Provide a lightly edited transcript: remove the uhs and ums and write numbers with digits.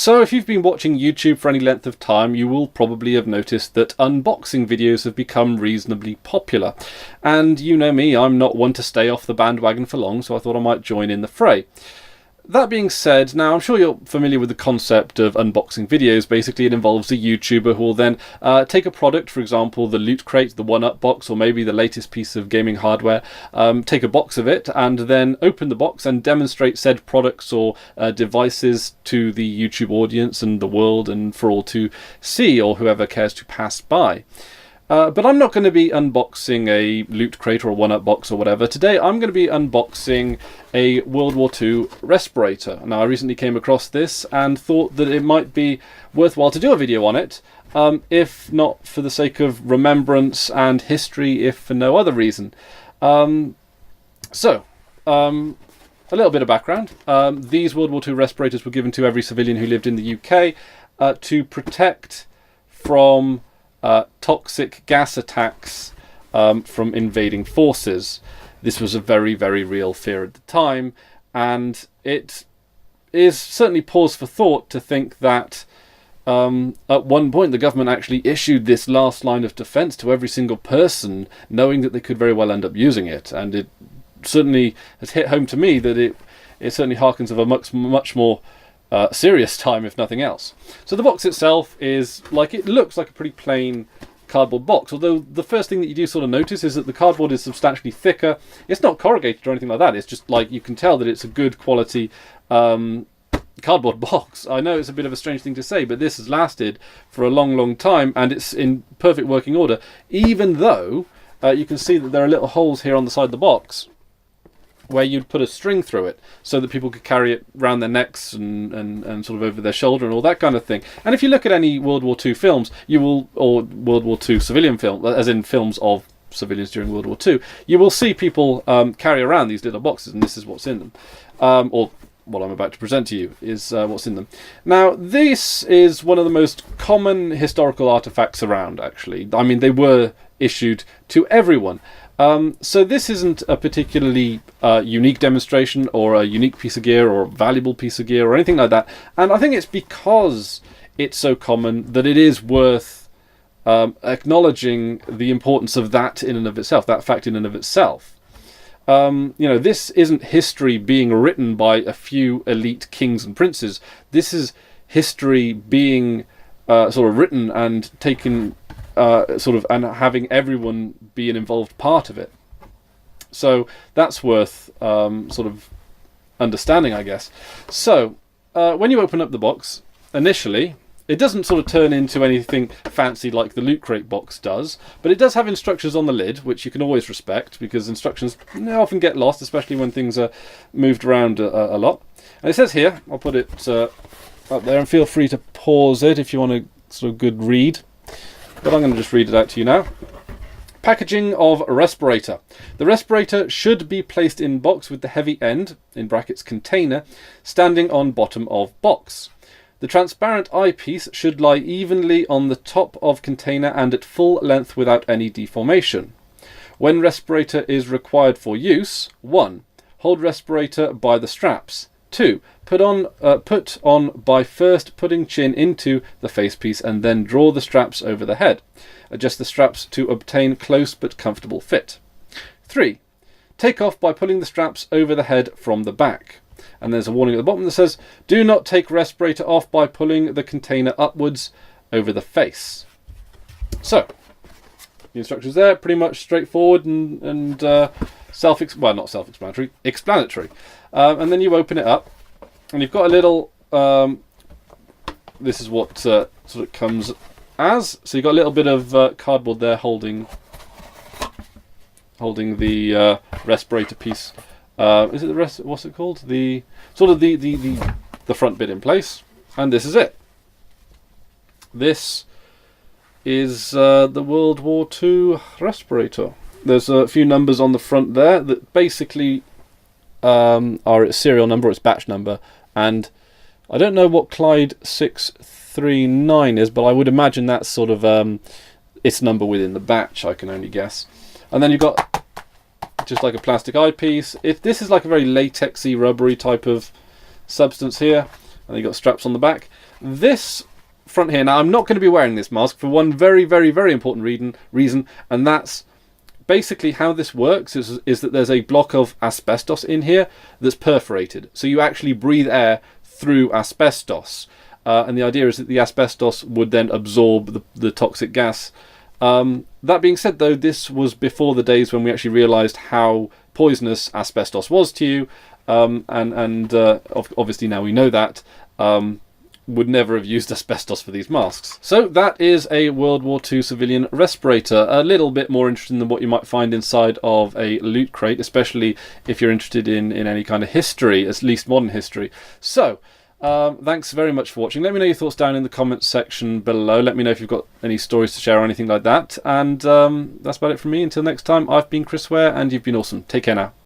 So if you've been watching YouTube for any length of time, you will probably have noticed that unboxing videos have become reasonably popular. And you know me, I'm not one to stay off the bandwagon for long, so I thought I might join in the fray. That being said, now I'm sure you're familiar with the concept of unboxing videos. Basically, it involves a YouTuber who will then take a product, for example, the Loot Crate, the 1UP box, or maybe the latest piece of gaming hardware, take a box of it, and then open the box and demonstrate said products or devices to the YouTube audience and the world and for all to see, or whoever cares to pass by. But I'm not going to be unboxing a Loot Crate or a 1UP box or whatever. Today I'm going to be unboxing a World War II respirator. Now I recently came across this and thought that it might be worthwhile to do a video on it, if not for the sake of remembrance and history, if for no other reason. A little bit of background. These World War II respirators were given to every civilian who lived in the UK to protect from toxic gas attacks from invading forces. This was a very, very real fear at the time, and it is certainly pause for thought to think that at one point the government actually issued this last line of defence to every single person, knowing that they could very well end up using it. And it certainly has hit home to me that it certainly harkens of a much more serious time, if nothing else. So the box itself is it looks like a pretty plain cardboard box, although the first thing that you do sort of notice is that the cardboard is substantially thicker. It's not corrugated or anything like that. It's just you can tell that it's a good quality cardboard box. I know it's a bit of a strange thing to say, but this has lasted for a long time and it's in perfect working order, even though you can see that there are little holes here on the side of the box where you'd put a string through it so that people could carry it around their necks and sort of over their shoulder and all that kind of thing. And if you look at any World War II films, or World War II civilian film, as in films of civilians during World War II, you will see people carry around these little boxes, and this is what's in them. Or what I'm about to present to you is what's in them. Now, this is one of the most common historical artifacts around, actually. I mean, they were issued to everyone. So this isn't a particularly unique demonstration or a unique piece of gear or a valuable piece of gear or anything like that. And I think it's because it's so common that it is worth acknowledging the importance of that in and of itself, that fact in and of itself. This isn't history being written by a few elite kings and princes. This is history being sort of written and taken and having everyone be an involved part of it. So that's worth sort of understanding, I guess. So when you open up the box, initially, it doesn't sort of turn into anything fancy like the Loot Crate box does, but it does have instructions on the lid, which you can always respect, because instructions often get lost, especially when things are moved around a lot. And it says here, I'll put it up there, and feel free to pause it if you want a sort of good read. But I'm going to just read it out to you now. Packaging of respirator. The respirator should be placed in box with the heavy end, in brackets container, standing on bottom of box. The transparent eyepiece should lie evenly on the top of container and at full length without any deformation. When respirator is required for use, 1. Hold respirator by the straps. 2. Put on by first putting chin into the facepiece and then draw the straps over the head. Adjust the straps to obtain close but comfortable fit. 3. Take off by pulling the straps over the head from the back. And there's a warning at the bottom that says, do not take respirator off by pulling the container upwards over the face. So, the instructions there, pretty much straightforward and explanatory. And then you open it up, and you've got a little, this is what sort of comes as. So you've got a little bit of cardboard there holding the respirator piece. Is it the what's it called? The sort of the front bit in place, and this is it. This is the World War II respirator. There's a few numbers on the front there that basically are its serial number, its batch number, and I don't know what Clyde 639 is, but I would imagine that's sort of its number within the batch, I can only guess. And then you've got just like a plastic eyepiece. This is like a very latexy, rubbery type of substance here. and you got straps on the back. This front here, now I'm not going to be wearing this mask for one very, very, very important reason, and that's basically how this works is that there's a block of asbestos in here that's perforated. So you actually breathe air through asbestos. And the idea is that the asbestos would then absorb the toxic gas. That being said, though, this was before the days when we actually realised how poisonous asbestos was to you. Obviously now we know that. Would never have used asbestos for these masks. So that is a World War II civilian respirator. A little bit more interesting than what you might find inside of a loot crate, especially if you're interested in any kind of history, at least modern history. So, thanks very much for watching. Let me know your thoughts down in the comments section below. Let me know if you've got any stories to share or anything like that. And that's about it from me. Until next time, I've been Chris Ware, and you've been awesome. Take care now.